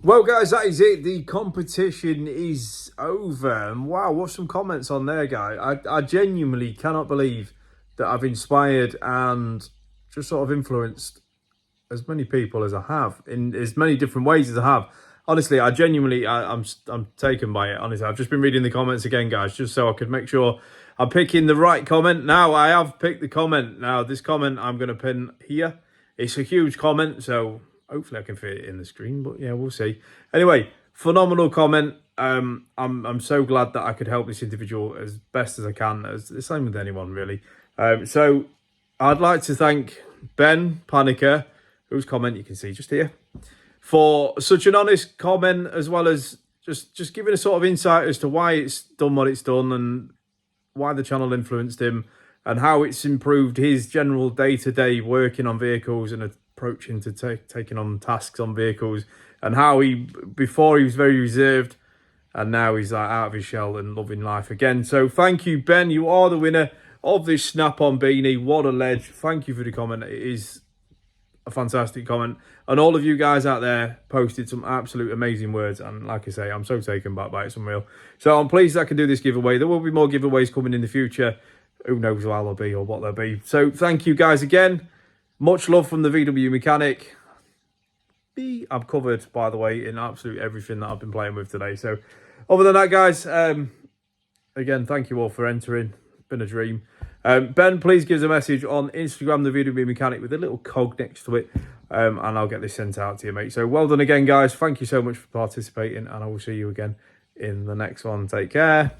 Well, guys, that is it. The competition is over. And wow, what's some comments on there, guy? I genuinely cannot believe that I've inspired and just sort of influenced as many people as I have in as many different ways as I have. Honestly, I genuinely, I'm taken by it. Honestly, I've just been reading the comments again, guys, just so I could make sure I'm picking the right comment. Now I have picked the comment. Now this comment I'm going to pin here. It's a huge comment, so hopefully I can fit it in the screen. But yeah, we'll see. Anyway, phenomenal comment. I'm so glad that I could help this individual as best as I can. As the same with anyone really. So I'd like to thank Ben Paniker, whose comment you can see just here, for such an honest comment, as well as just giving a sort of insight as to why it's done what it's done and why the channel influenced him and how it's improved his general day-to-day working on vehicles and approaching to taking on tasks on vehicles, and how he, before he was very reserved and now he's like out of his shell and loving life again. So thank you, Ben. You are the winner of this snap-on beanie. What a ledge. Thank you for the comment. It is a fantastic comment, and all of you guys out there posted some absolute amazing words, and like I say, I'm so taken back by it. It's unreal. So I'm pleased I can do this giveaway. There will be more giveaways coming in the future. Who knows how they'll be or what they'll be. So thank you guys again. Much love from the VW Mechanic. I'm covered, by the way, in absolutely everything that I've been playing with today. So other than that, guys, again, thank you all for entering. It's been a dream. Ben, please give us a message on Instagram, the VW Mechanic, with a little cog next to it, and I'll get this sent out to you, mate. So well done again, guys. Thank you so much for participating, and I will see you again in the next one. Take care.